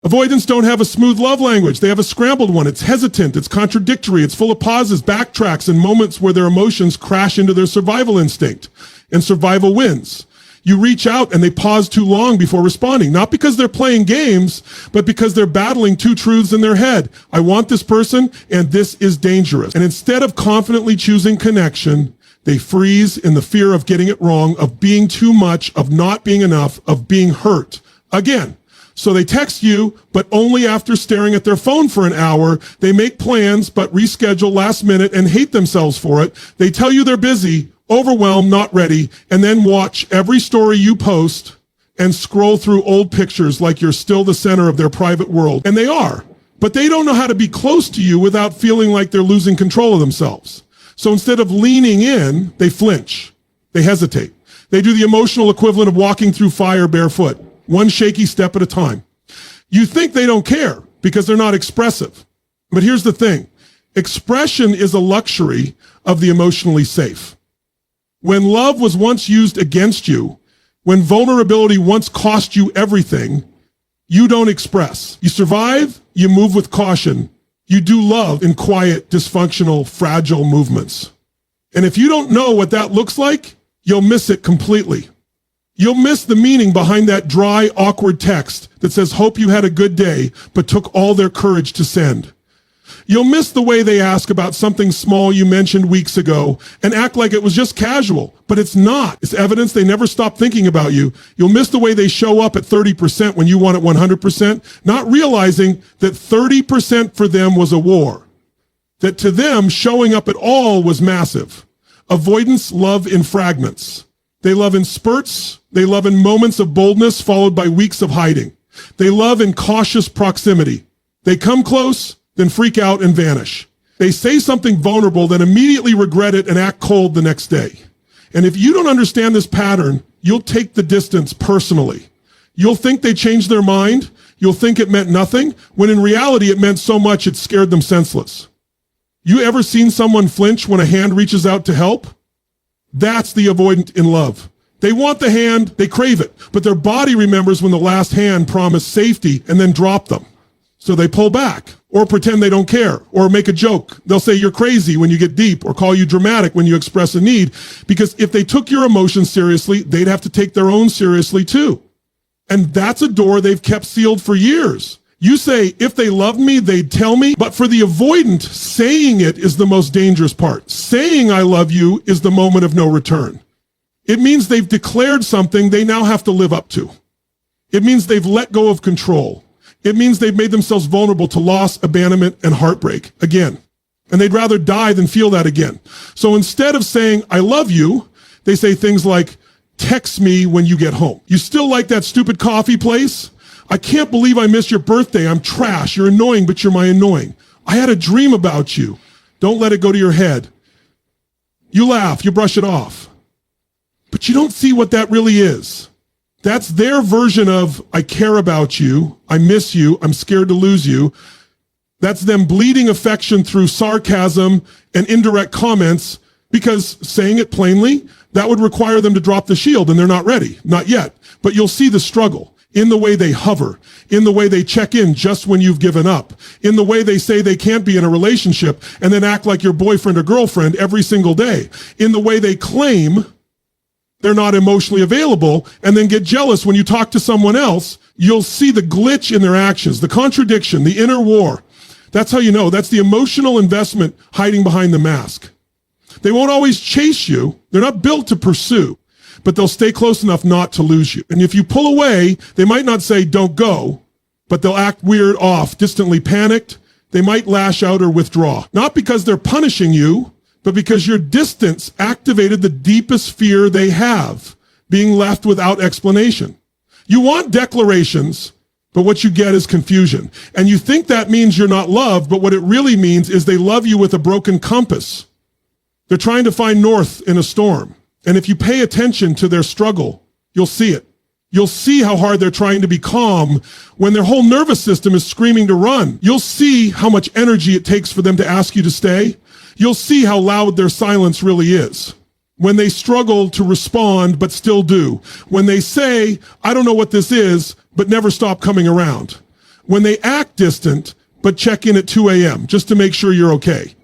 Avoidants don't have a smooth love language. They have a scrambled one. It's hesitant, it's contradictory, it's full of pauses, backtracks, and moments where their emotions crash into their survival instinct. And survival wins. You reach out and they pause too long before responding, not because they're playing games, but because they're battling two truths in their head. I want this person, and this is dangerous. And instead of confidently choosing connection, they freeze in the fear of getting it wrong, of being too much, of not being enough, of being hurt. Again. So they text you, but only after staring at their phone for an hour. They make plans, but reschedule last minute and hate themselves for it. They tell you they're busy, overwhelmed, not ready, and then watch every story you post and scroll through old pictures like you're still the center of their private world. And they are, but they don't know how to be close to you without feeling like they're losing control of themselves. So instead of leaning in, they flinch. They hesitate. They do the emotional equivalent of walking through fire barefoot. One shaky step at a time. You think they don't care because they're not expressive. But here's the thing. Expression is a luxury of the emotionally safe. When love was once used against you, when vulnerability once cost you everything, you don't express. You survive, you move with caution. You do love in quiet, dysfunctional, fragile movements. And if you don't know what that looks like, you'll miss it completely. You'll miss the meaning behind that dry, awkward text that says, hope you had a good day, but took all their courage to send. You'll miss the way they ask about something small you mentioned weeks ago and act like it was just casual, but it's not. It's evidence they never stopped thinking about you. You'll miss the way they show up at 30% when you want it 100%, not realizing that 30% for them was a war. That to them, showing up at all was massive. Avoidants love in fragments. They love in spurts. They love in moments of boldness followed by weeks of hiding. They love in cautious proximity. They come close, then freak out and vanish. They say something vulnerable, then immediately regret it and act cold the next day. And if you don't understand this pattern, you'll take the distance personally. You'll think they changed their mind. You'll think it meant nothing, when in reality it meant so much it scared them senseless. You ever seen someone flinch when a hand reaches out to help? That's the avoidant in love. They want the hand, they crave it, but their body remembers when the last hand promised safety and then dropped them. So they pull back, or pretend they don't care, or make a joke. They'll say you're crazy when you get deep, or call you dramatic when you express a need, because if they took your emotions seriously, they'd have to take their own seriously too. And that's a door they've kept sealed for years. You say, if they loved me, they'd tell me. But for the avoidant, saying it is the most dangerous part. Saying I love you is the moment of no return. It means they've declared something they now have to live up to. It means they've let go of control. It means they've made themselves vulnerable to loss, abandonment, and heartbreak again. And they'd rather die than feel that again. So instead of saying, I love you, they say things like, text me when you get home. You still like that stupid coffee place? I can't believe I missed your birthday. I'm trash. You're annoying, but you're my annoying. I had a dream about you. Don't let it go to your head. You laugh, you brush it off. But you don't see what that really is. That's their version of, I care about you, I miss you, I'm scared to lose you. That's them bleeding affection through sarcasm and indirect comments, because saying it plainly, that would require them to drop the shield, and they're not ready. Not yet. But you'll see the struggle. In the way they hover, in the way they check in just when you've given up, in the way they say they can't be in a relationship and then act like your boyfriend or girlfriend every single day, in the way they claim they're not emotionally available and then get jealous when you talk to someone else. You'll see the glitch in their actions, the contradiction, the inner war. That's how you know. That's the emotional investment hiding behind the mask. They won't always chase you. They're not built to pursue. But they'll stay close enough not to lose you. And if you pull away, they might not say, don't go, but they'll act weird off, distantly panicked. They might lash out or withdraw. Not because they're punishing you, but because your distance activated the deepest fear they have, being left without explanation. You want declarations, but what you get is confusion. And you think that means you're not loved, but what it really means is they love you with a broken compass. They're trying to find north in a storm. And if you pay attention to their struggle, you'll see it. You'll see how hard they're trying to be calm when their whole nervous system is screaming to run. You'll see how much energy it takes for them to ask you to stay. You'll see how loud their silence really is. When they struggle to respond, but still do. When they say, I don't know what this is, but never stop coming around. when they act distant, but check in at 2 a.m. just to make sure you're okay.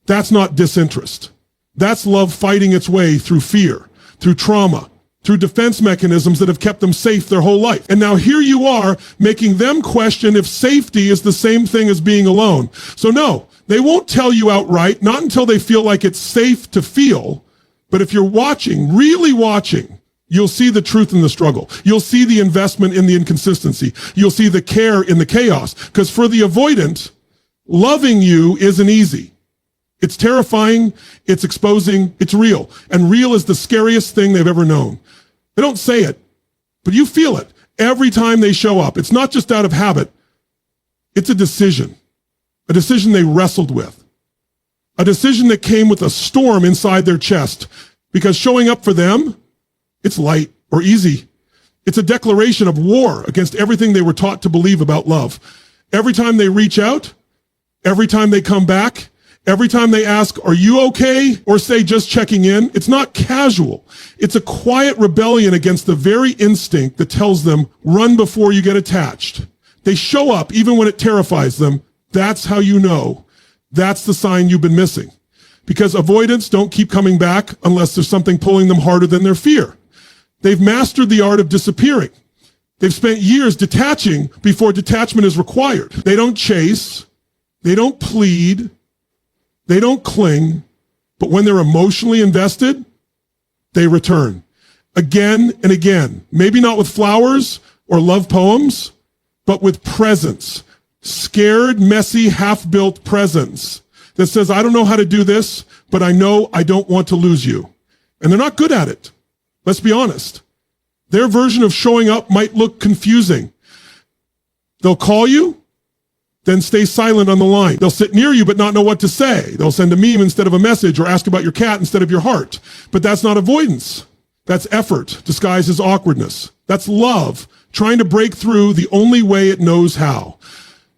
That's not disinterest. That's love fighting its way through fear, through trauma, through defense mechanisms that have kept them safe their whole life. And now here you are making them question if safety is the same thing as being alone. So no, they won't tell you outright, not until they feel like it's safe to feel. But if you're watching, really watching, you'll see the truth in the struggle. You'll see the investment in the inconsistency. You'll see the care in the chaos. Because for the avoidant, loving you isn't easy. It's terrifying, it's exposing, it's real. And real is the scariest thing they've ever known. They don't say it, but you feel it every time they show up. It's not just out of habit. It's a decision they wrestled with. A decision that came with a storm inside their chest. Because showing up for them, it's light or easy. It's a declaration of war against everything they were taught to believe about love. Every time they reach out, every time they come back, every time they ask, are you okay? Or say, just checking in. It's not casual. It's a quiet rebellion against the very instinct that tells them, run before you get attached. They show up even when it terrifies them. That's how you know. That's the sign you've been missing. Because avoidants don't keep coming back unless there's something pulling them harder than their fear. They've mastered the art of disappearing. They've spent years detaching before detachment is required. They don't chase. They don't plead. They don't cling. But when they're emotionally invested, they return. Again and again. Maybe not with flowers or love poems, but with presence. Scared, messy, half-built presence that says, I don't know how to do this, but I know I don't want to lose you. And they're not good at it. Let's be honest. Their version of showing up might look confusing. They'll call you, then stay silent on the line. They'll sit near you but not know what to say. They'll send a meme instead of a message or ask about your cat instead of your heart. But that's not avoidance. That's effort disguised as awkwardness. That's love trying to break through the only way it knows how.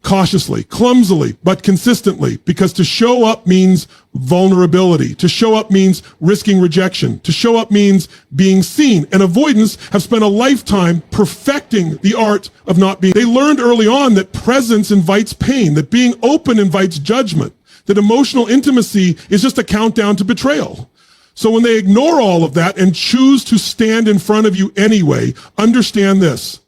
Cautiously, clumsily, but consistently, because to show up means vulnerability. To show up means risking rejection. To show up means being seen. And avoidants have spent a lifetime perfecting the art of not being. They learned early on that presence invites pain, that being open invites judgment, that emotional intimacy is just a countdown to betrayal. So when they ignore all of that and choose to stand in front of you anyway, understand this.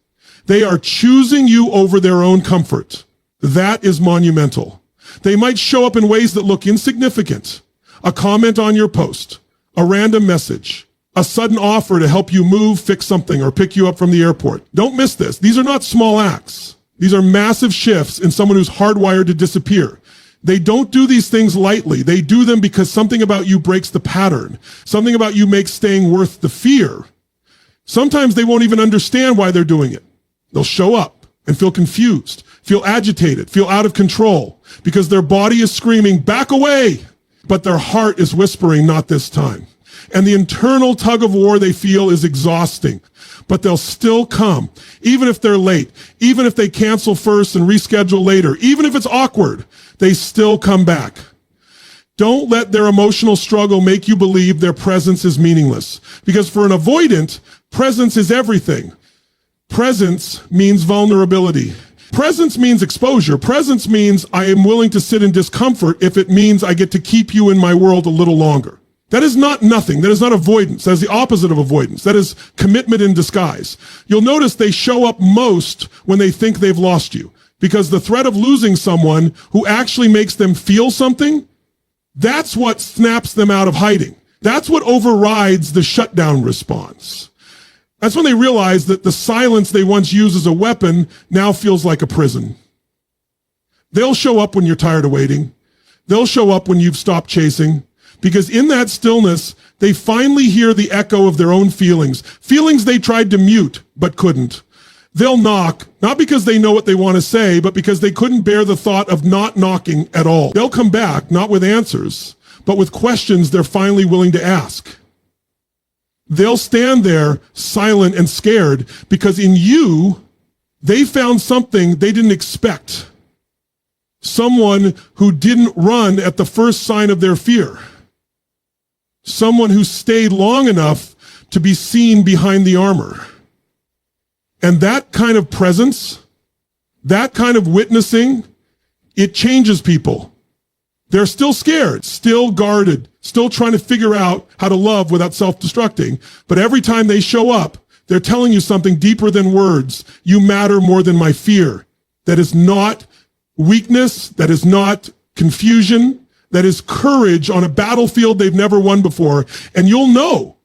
They are choosing you over their own comfort. That is monumental. They might show up in ways that look insignificant. A comment on your post, a random message, a sudden offer to help you move, fix something, or pick you up from the airport. Don't miss this. These are not small acts. These are massive shifts in someone who's hardwired to disappear. They don't do these things lightly. They do them because something about you breaks the pattern. Something about you makes staying worth the fear. Sometimes they won't even understand why they're doing it. They'll show up and feel confused, feel agitated, feel out of control because their body is screaming, back away, but their heart is whispering, not this time. And the internal tug of war they feel is exhausting, but they'll still come, even if they're late, even if they cancel first and reschedule later, even if it's awkward, they still come back. Don't let their emotional struggle make you believe their presence is meaningless, because for an avoidant, presence is everything. Presence means vulnerability. Presence means exposure. Presence means I am willing to sit in discomfort if it means I get to keep you in my world a little longer. That is not nothing. That is not avoidance. That is the opposite of avoidance. That is commitment in disguise. You'll notice they show up most when they think they've lost you, because the threat of losing someone who actually makes them feel something, that's what snaps them out of hiding. That's what overrides the shutdown response. That's when they realize that the silence they once used as a weapon now feels like a prison. They'll show up when you're tired of waiting. They'll show up when you've stopped chasing. Because in that stillness, they finally hear the echo of their own feelings. Feelings they tried to mute, but couldn't. They'll knock, not because they know what they want to say, but because they couldn't bear the thought of not knocking at all. They'll come back, not with answers, but with questions they're finally willing to ask. They'll stand there silent and scared because in you, they found something they didn't expect. Someone who didn't run at the first sign of their fear. Someone who stayed long enough to be seen behind the armor. And that kind of presence, That kind of witnessing, it changes people. They're still scared, still guarded, still trying to figure out how to love without self-destructing. But every time they show up, they're telling you something deeper than words. You matter more than my fear. That is not weakness. That is not confusion. That is courage on a battlefield they've never won before. And you'll know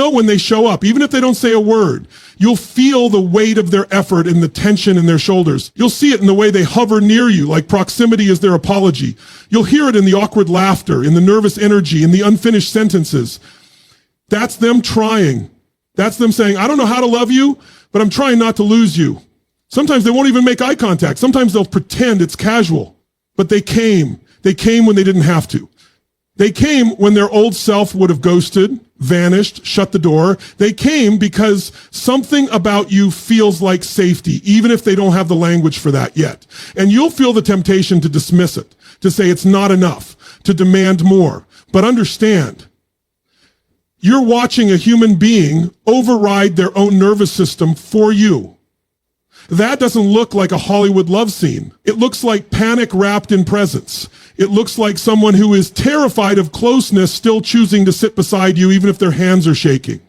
when they show up, even if they don't say a word. You'll feel the weight of their effort and the tension in their shoulders. You'll see it in the way they hover near you, like proximity is their apology. You'll hear it in the awkward laughter, in the nervous energy, in the unfinished sentences. That's them trying. That's them saying, I don't know how to love you, but I'm trying not to lose you. Sometimes they won't even make eye contact. Sometimes they'll pretend it's casual. But they came. They came when they didn't have to. They came when their old self would have ghosted, vanished, shut the door. They came because something about you feels like safety, even if they don't have the language for that yet. And you'll feel the temptation to dismiss it, to say it's not enough, to demand more. But understand, you're watching a human being override their own nervous system for you. That doesn't look like a Hollywood love scene. It looks like panic wrapped in presence. It looks like someone who is terrified of closeness still choosing to sit beside you even if their hands are shaking.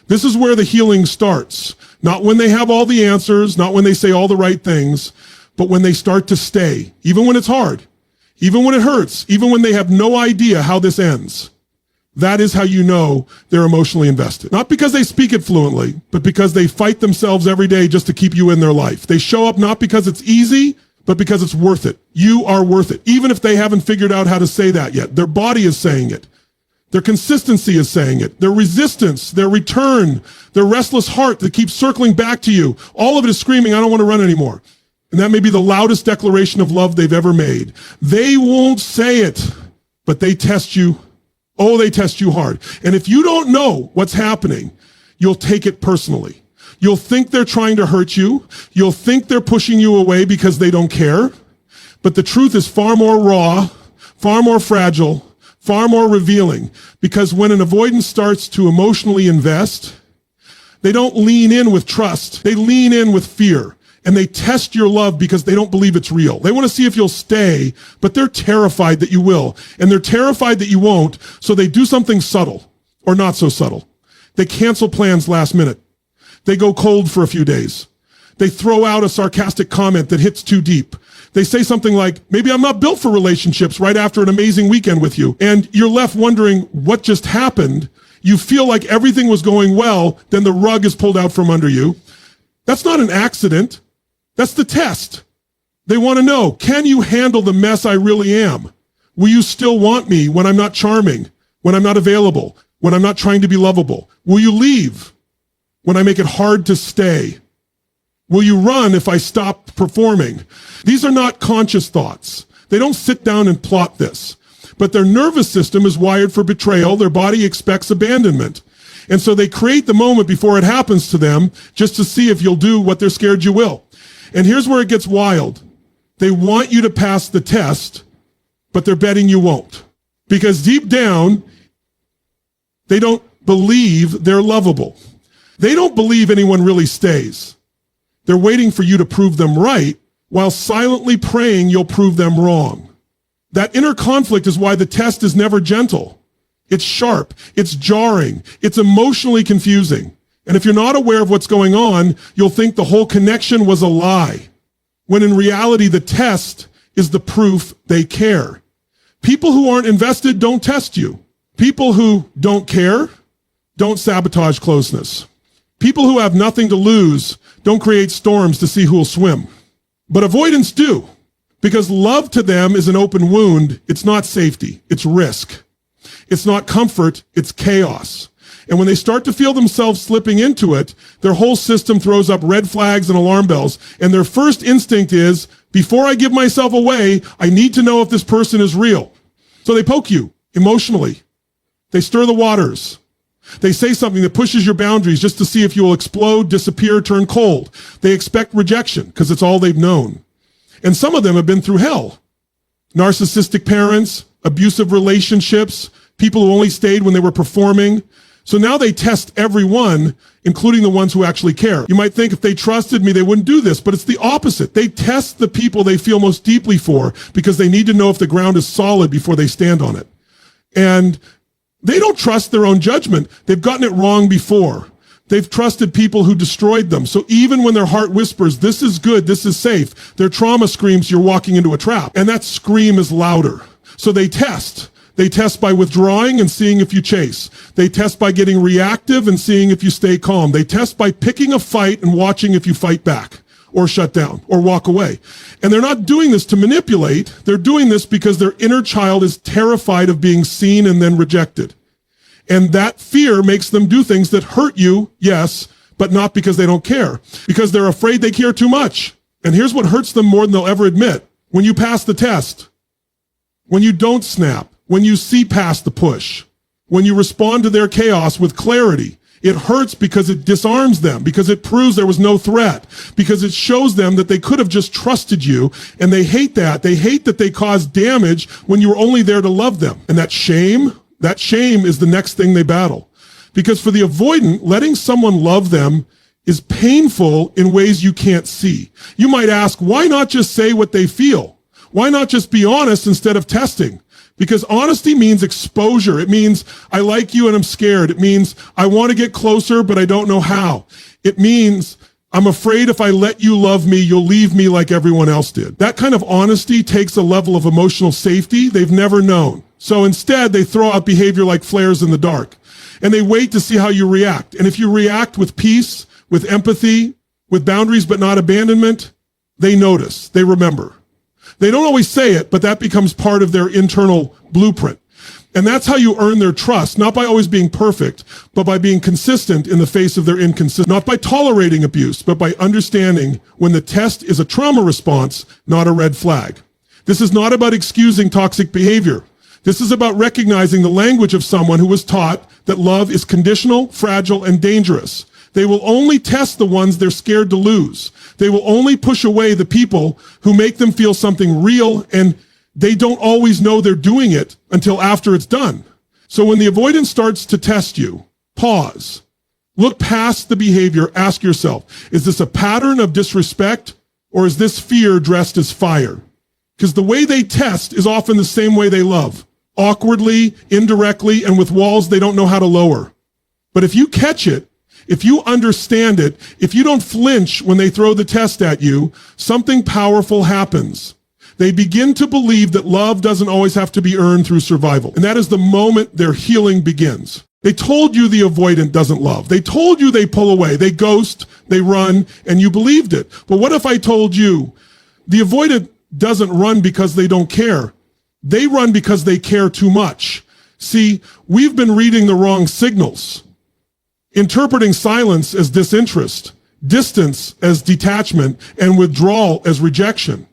This is where the healing starts. Not when they have all the answers, not when they say all the right things, but when they start to stay, even when it's hard, even when it hurts, even when they have no idea how this ends. That is how you know they're emotionally invested. Not because they speak it fluently, but because they fight themselves every day just to keep you in their life. They show up not because it's easy, but because it's worth it. You are worth it, even if they haven't figured out how to say that yet. Their body is saying it. Their consistency is saying it. Their resistance, their return, their restless heart that keeps circling back to you. All of it is screaming, I don't want to run anymore. And that may be the loudest declaration of love they've ever made. They won't say it, but they test you. Oh, they test you hard. And if you don't know what's happening, you'll take it personally. You'll think they're trying to hurt you. You'll think they're pushing you away because they don't care. But the truth is far more raw, far more fragile, far more revealing. Because when an avoidant starts to emotionally invest, they don't lean in with trust. They lean in with fear. And they test your love because they don't believe it's real. They want to see if you'll stay, but they're terrified that you will. And they're terrified that you won't, so they do something subtle or not so subtle. They cancel plans last minute. They go cold for a few days. They throw out a sarcastic comment that hits too deep. They say something like, maybe I'm not built for relationships right after an amazing weekend with you. And you're left wondering what just happened. You feel like everything was going well, then the rug is pulled out from under you. That's not an accident. That's the test. They want to know, can you handle the mess I really am? Will you still want me when I'm not charming, when I'm not available, when I'm not trying to be lovable? Will you leave when I make it hard to stay? Will you run if I stop performing? These are not conscious thoughts. They don't sit down and plot this. But their nervous system is wired for betrayal. Their body expects abandonment. And so they create the moment before it happens to them just to see if you'll do what they're scared you will. And here's where it gets wild. They want you to pass the test, but they're betting you won't. Because deep down, they don't believe they're lovable. They don't believe anyone really stays. They're waiting for you to prove them right while silently praying you'll prove them wrong. That inner conflict is why the test is never gentle. It's sharp. It's jarring. It's emotionally confusing. And if you're not aware of what's going on, you'll think the whole connection was a lie, when in reality, the test is the proof they care. People who aren't invested don't test you. People who don't care don't sabotage closeness. People who have nothing to lose don't create storms to see who'll swim. But avoidants do, because love to them is an open wound. It's not safety. It's risk. It's not comfort. It's chaos. And when they start to feel themselves slipping into it, their whole system throws up red flags and alarm bells. And their first instinct is, before I give myself away, I need to know if this person is real. So they poke you emotionally. They stir the waters. They say something that pushes your boundaries just to see if you will explode, disappear, turn cold. They expect rejection because it's all they've known. And some of them have been through hell. Narcissistic parents, abusive relationships, people who only stayed when they were performing, So now they test everyone, including the ones who actually care. You might think if they trusted me, they wouldn't do this, but it's the opposite. They test the people they feel most deeply for because they need to know if the ground is solid before they stand on it. And they don't trust their own judgment. They've gotten it wrong before. They've trusted people who destroyed them. So even when their heart whispers, this is good, this is safe, their trauma screams, you're walking into a trap. And that scream is louder. So they test. They test by withdrawing and seeing if you chase. They test by getting reactive and seeing if you stay calm. They test by picking a fight and watching if you fight back or shut down or walk away. And they're not doing this to manipulate. They're doing this because their inner child is terrified of being seen and then rejected. And that fear makes them do things that hurt you, yes, but not because they don't care. Because they're afraid they care too much. And here's what hurts them more than they'll ever admit. When you pass the test, when you don't snap, when you see past the push, when you respond to their chaos with clarity, it hurts because it disarms them, because it proves there was no threat, because it shows them that they could have just trusted you, and they hate that. They hate that they caused damage when you were only there to love them. And that shame is the next thing they battle. Because for the avoidant, letting someone love them is painful in ways you can't see. You might ask, why not just say what they feel? Why not just be honest instead of testing? Because honesty means exposure. It means I like you and I'm scared. It means I want to get closer, but I don't know how. It means I'm afraid if I let you love me, you'll leave me like everyone else did. That kind of honesty takes a level of emotional safety they've never known. So instead, they throw out behavior like flares in the dark. And they wait to see how you react. And if you react with peace, with empathy, with boundaries but not abandonment, they notice, they remember. They don't always say it, but that becomes part of their internal blueprint. And that's how you earn their trust, not by always being perfect, but by being consistent in the face of their inconsistency, not by tolerating abuse, but by understanding when the test is a trauma response, not a red flag. This is not about excusing toxic behavior. This is about recognizing the language of someone who was taught that love is conditional, fragile, and dangerous. They will only test the ones they're scared to lose. They will only push away the people who make them feel something real, and they don't always know they're doing it until after it's done. So when the avoidance starts to test you, pause. Look past the behavior. Ask yourself, is this a pattern of disrespect, or is this fear dressed as fire? Because the way they test is often the same way they love. Awkwardly, indirectly, and with walls they don't know how to lower. But if you catch it, if you understand it, if you don't flinch when they throw the test at you, something powerful happens. They begin to believe that love doesn't always have to be earned through survival. And that is the moment their healing begins. They told you the avoidant doesn't love. They told you they pull away, they ghost, they run, and you believed it. But what if I told you the avoidant doesn't run because they don't care? They run because they care too much. See, we've been reading the wrong signals, interpreting silence as disinterest, distance as detachment, and withdrawal as rejection.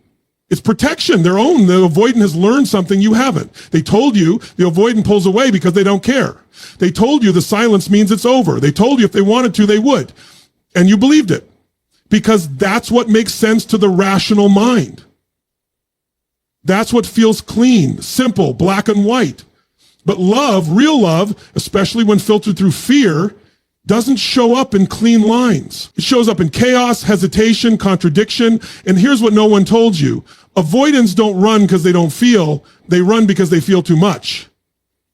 It's protection, their own. The avoidant has learned something you haven't. They told you the avoidant pulls away because they don't care. They told you the silence means it's over. They told you if they wanted to, they would. And you believed it because that's what makes sense to the rational mind. That's what feels clean, simple, black and white. But love, real love, especially when filtered through fear, doesn't show up in clean lines. It shows up in chaos, hesitation, contradiction. And here's what no one told you. Avoidants don't run because they don't feel. They run because they feel too much.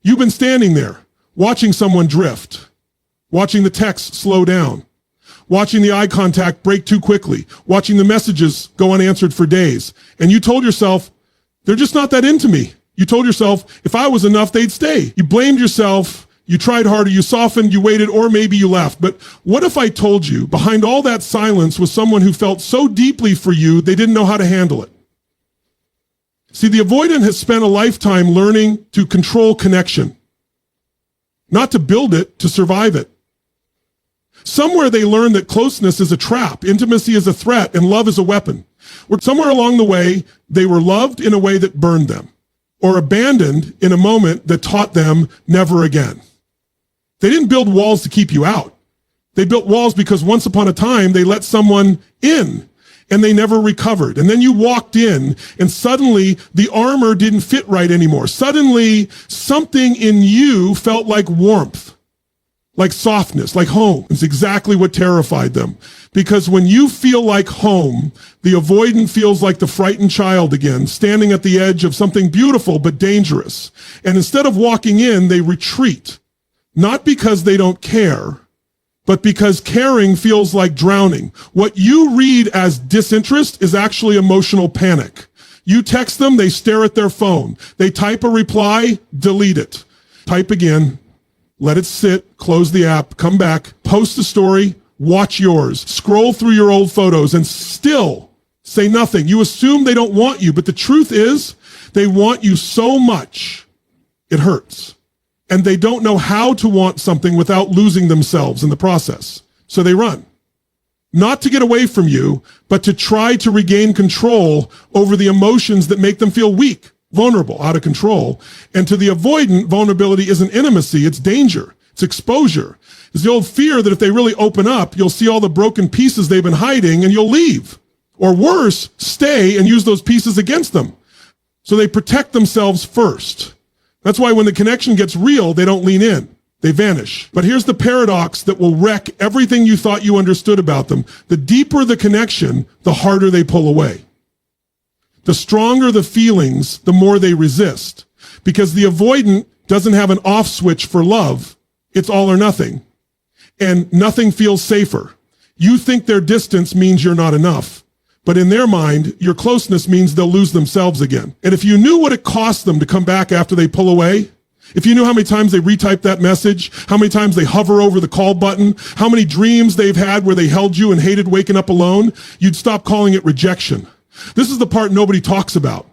You've been standing there, watching someone drift, watching the text slow down, watching the eye contact break too quickly, watching the messages go unanswered for days. And you told yourself, they're just not that into me. You told yourself, if I was enough, they'd stay. You blamed yourself. You tried harder, you softened, you waited, or maybe you left. But what if I told you behind all that silence was someone who felt so deeply for you, they didn't know how to handle it? See, the avoidant has spent a lifetime learning to control connection, not to build it, to survive it. Somewhere they learned that closeness is a trap, intimacy is a threat, and love is a weapon. Or somewhere along the way, they were loved in a way that burned them, or abandoned in a moment that taught them never again. They didn't build walls to keep you out. They built walls because once upon a time, they let someone in and they never recovered. And then you walked in and suddenly the armor didn't fit right anymore. Suddenly something in you felt like warmth. like softness, like home. It's exactly what terrified them. Because when you feel like home, the avoidant feels like the frightened child again, standing at the edge of something beautiful but dangerous. And instead of walking in, they retreat. Not because they don't care, but because caring feels like drowning. What you read as disinterest is actually emotional panic. You text them, they stare at their phone. They type a reply, delete it. Type again, let it sit, close the app, come back, post a story, watch yours, scroll through your old photos, and still say nothing. You assume they don't want you, but the truth is they want you so much, it hurts. And they don't know how to want something without losing themselves in the process. So they run. Not to get away from you, but to try to regain control over the emotions that make them feel weak, vulnerable, out of control. And to the avoidant, vulnerability isn't intimacy, it's danger, it's exposure. It's the old fear that if they really open up, you'll see all the broken pieces they've been hiding and you'll leave. Or worse, stay and use those pieces against them. So they protect themselves first. That's why when the connection gets real, they don't lean in. They vanish. But here's the paradox that will wreck everything you thought you understood about them. The deeper the connection, the harder they pull away. The stronger the feelings, the more they resist. Because the avoidant doesn't have an off switch for love. It's all or nothing. And nothing feels safer. You think their distance means you're not enough. But in their mind, your closeness means they'll lose themselves again. And if you knew what it costs them to come back after they pull away, if you knew how many times they retype that message, how many times they hover over the call button, how many dreams they've had where they held you and hated waking up alone, you'd stop calling it rejection. This is the part nobody talks about.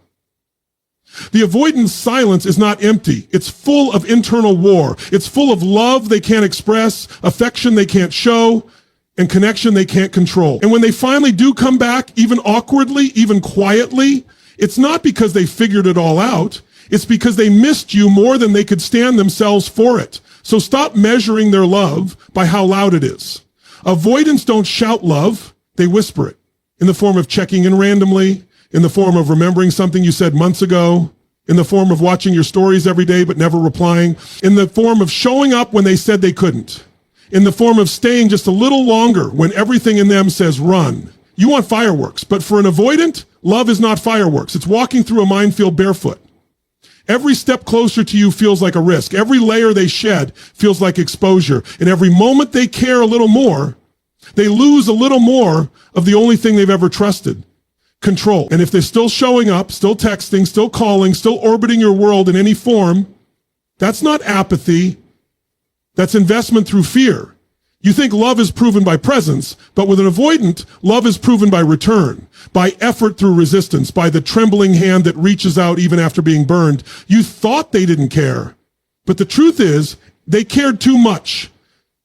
The avoidance silence is not empty. It's full of internal war. It's full of love they can't express, affection they can't show, and connection they can't control. And when they finally do come back, even awkwardly, even quietly, it's not because they figured it all out. It's because they missed you more than they could stand themselves for it. So stop measuring their love by how loud it is. Avoidants don't shout love, they whisper it in the form of checking in randomly, in the form of remembering something you said months ago, in the form of watching your stories every day but never replying, in the form of showing up when they said they couldn't, in the form of staying just a little longer when everything in them says run. You want fireworks, but for an avoidant, love is not fireworks. It's walking through a minefield barefoot. Every step closer to you feels like a risk. Every layer they shed feels like exposure. And every moment they care a little more, they lose a little more of the only thing they've ever trusted, control. And if they're still showing up, still texting, still calling, still orbiting your world in any form, that's not apathy. That's investment through fear. You think love is proven by presence, but with an avoidant, love is proven by return, by effort through resistance, by the trembling hand that reaches out even after being burned. You thought they didn't care, but the truth is they cared too much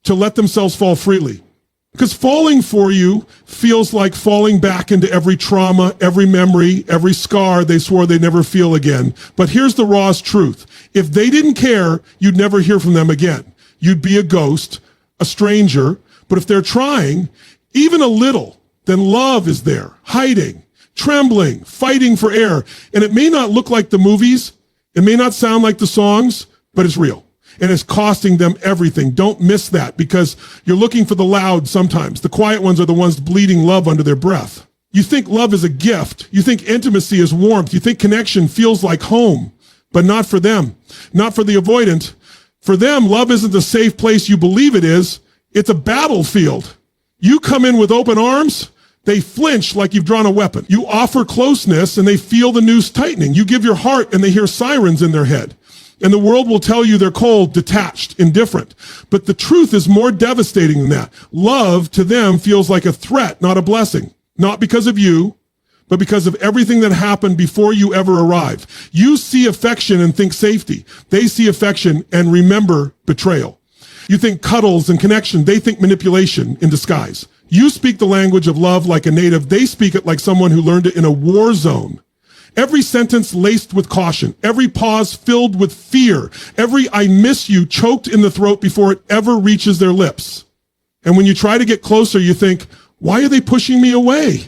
to let themselves fall freely. Because falling for you feels like falling back into every trauma, every memory, every scar they swore they'd never feel again. But here's the rawest truth. If they didn't care, you'd never hear from them again. You'd be a ghost, a stranger, but if they're trying, even a little, then love is there, hiding, trembling, fighting for air. And it may not look like the movies, it may not sound like the songs, but it's real. And it's costing them everything. Don't miss that, because you're looking for the loud sometimes. The quiet ones are the ones bleeding love under their breath. You think love is a gift. You think intimacy is warmth. You think connection feels like home, but not for them, not for the avoidant. For them, love isn't the safe place you believe it is. It's a battlefield. You come in with open arms, they flinch like you've drawn a weapon. You offer closeness and they feel the noose tightening. You give your heart and they hear sirens in their head. And the world will tell you they're cold, detached, indifferent. But the truth is more devastating than that. Love to them feels like a threat, not a blessing. Not because of you, but because of everything that happened before you ever arrived. You see affection and think safety. They see affection and remember betrayal. You think cuddles and connection. They think manipulation in disguise. You speak the language of love like a native. They speak it like someone who learned it in a war zone. Every sentence laced with caution. Every pause filled with fear. Every I miss you choked in the throat before it ever reaches their lips. And when you try to get closer, you think, why are they pushing me away?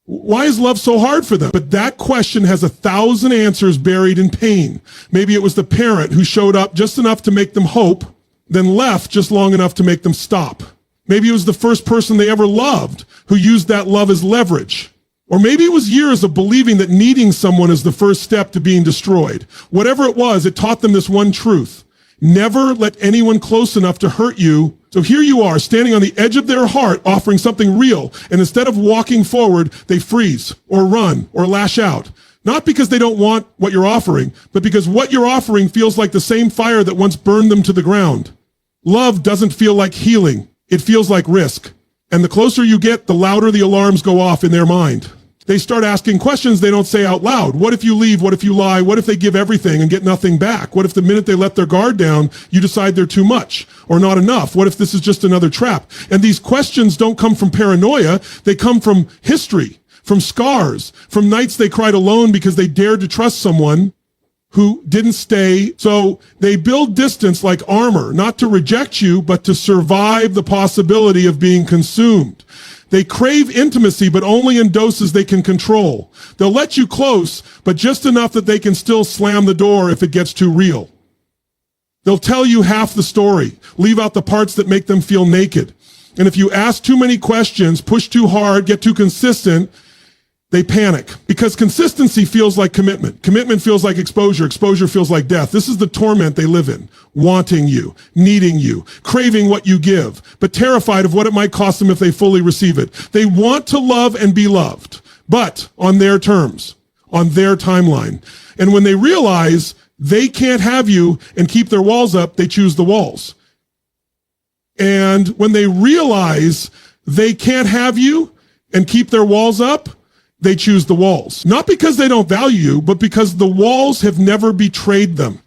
Why is love so hard for them? But that question has 1,000 answers buried in pain. Maybe it was the parent who showed up just enough to make them hope, then left just long enough to make them stop. Maybe it was the first person they ever loved who used that love as leverage. Or maybe it was years of believing that needing someone is the first step to being destroyed. Whatever it was, it taught them this one truth. Never let anyone close enough to hurt you. So here you are, standing on the edge of their heart, offering something real. And instead of walking forward, they freeze or run or lash out. Not because they don't want what you're offering, but because what you're offering feels like the same fire that once burned them to the ground. Love doesn't feel like healing. It feels like risk. And the closer you get, the louder the alarms go off in their mind. They start asking questions they don't say out loud. What if you leave? What if you lie? What if they give everything and get nothing back? What if the minute they let their guard down, you decide they're too much or not enough? What if this is just another trap? And these questions don't come from paranoia. They come from history, from scars, from nights they cried alone because they dared to trust someone who didn't stay. So they build distance like armor, not to reject you, but to survive the possibility of being consumed. They crave intimacy, but only in doses they can control. They'll let you close, but just enough that they can still slam the door if it gets too real. They'll tell you half the story, leave out the parts that make them feel naked. And if you ask too many questions, push too hard, get too consistent, they panic, because consistency feels like commitment. Commitment feels like exposure. Exposure feels like death. This is the torment they live in, wanting you, needing you, craving what you give, but terrified of what it might cost them if they fully receive it. They want to love and be loved, but on their terms, on their timeline. And when they realize they can't have you and keep their walls up, they choose the walls. And when they realize they can't have you and keep their walls up, they choose the walls. Not because they don't value you, but because the walls have never betrayed them.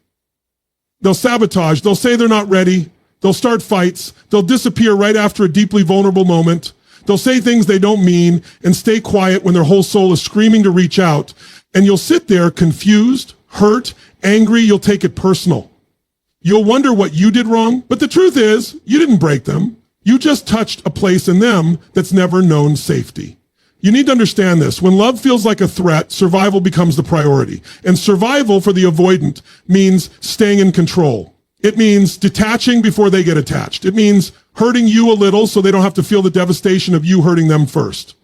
They'll sabotage. They'll say they're not ready. They'll start fights. They'll disappear right after a deeply vulnerable moment. They'll say things they don't mean and stay quiet when their whole soul is screaming to reach out. And you'll sit there confused, hurt, angry. You'll take it personal. You'll wonder what you did wrong. But the truth is, you didn't break them. You just touched a place in them that's never known safety. You need to understand this. When love feels like a threat, survival becomes the priority. And survival for the avoidant means staying in control. It means detaching before they get attached. It means hurting you a little so they don't have to feel the devastation of you hurting them first.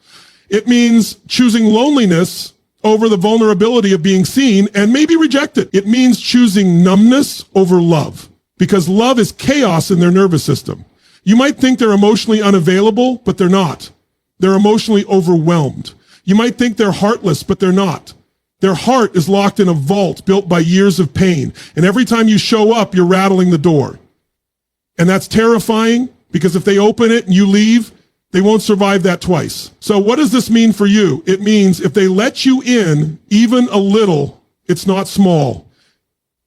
It means choosing loneliness over the vulnerability of being seen and maybe rejected. It means choosing numbness over love, because love is chaos in their nervous system. You might think they're emotionally unavailable, but they're not. They're emotionally overwhelmed. You might think they're heartless, but they're not. Their heart is locked in a vault built by years of pain. And every time you show up, you're rattling the door. And that's terrifying, because if they open it and you leave, they won't survive that twice. So what does this mean for you? It means if they let you in even a little, it's not small.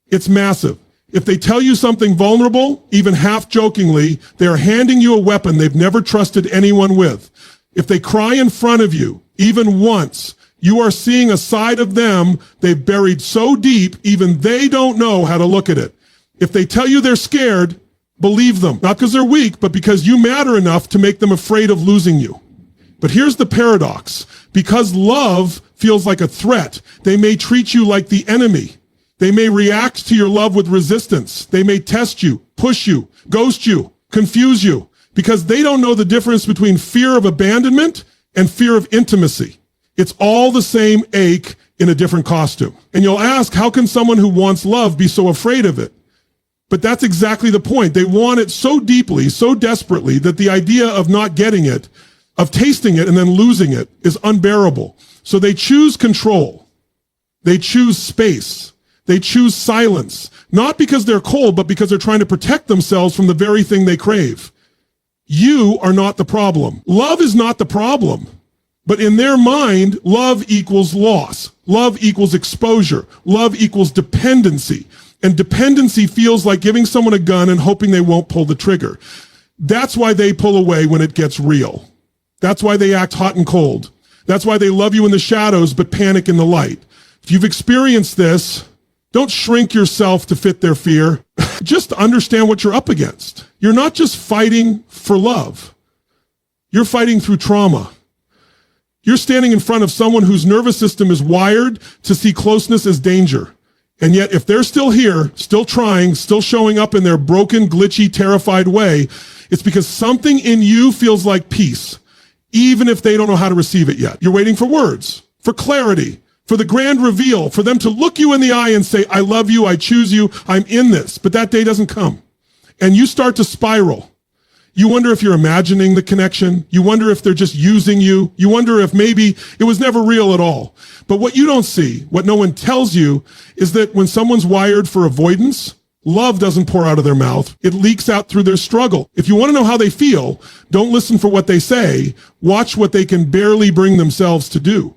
It's massive. If they tell you something vulnerable, even half jokingly, they are handing you a weapon they've never trusted anyone with. If they cry in front of you, even once, you are seeing a side of them they've buried so deep, even they don't know how to look at it. If they tell you they're scared, believe them. Not because they're weak, but because you matter enough to make them afraid of losing you. But here's the paradox. Because love feels like a threat, they may treat you like the enemy. They may react to your love with resistance. They may test you, push you, ghost you, confuse you, because they don't know the difference between fear of abandonment and fear of intimacy. It's all the same ache in a different costume. And you'll ask, how can someone who wants love be so afraid of it? But that's exactly the point. They want it so deeply, so desperately, that the idea of not getting it, of tasting it and then losing it, is unbearable. So they choose control. They choose space. They choose silence. Not because they're cold, but because they're trying to protect themselves from the very thing they crave. You are not the problem. Love is not the problem. But in their mind, love equals loss. Love equals exposure. Love equals dependency. And dependency feels like giving someone a gun and hoping they won't pull the trigger. That's why they pull away when it gets real. That's why they act hot and cold. That's why they love you in the shadows but panic in the light. If you've experienced this, don't shrink yourself to fit their fear. Just understand what you're up against. You're not just fighting for love. You're fighting through trauma. You're standing in front of someone whose nervous system is wired to see closeness as danger. And yet, if they're still here, still trying, still showing up in their broken, glitchy, terrified way, it's because something in you feels like peace, even if they don't know how to receive it yet. You're waiting for words, for clarity, for the grand reveal, for them to look you in the eye and say, I love you, I choose you, I'm in this. But that day doesn't come. And you start to spiral. You wonder if you're imagining the connection. You wonder if they're just using you. You wonder if maybe it was never real at all. But what you don't see, what no one tells you, is that when someone's wired for avoidance, love doesn't pour out of their mouth. It leaks out through their struggle. If you want to know how they feel, don't listen for what they say. Watch what they can barely bring themselves to do.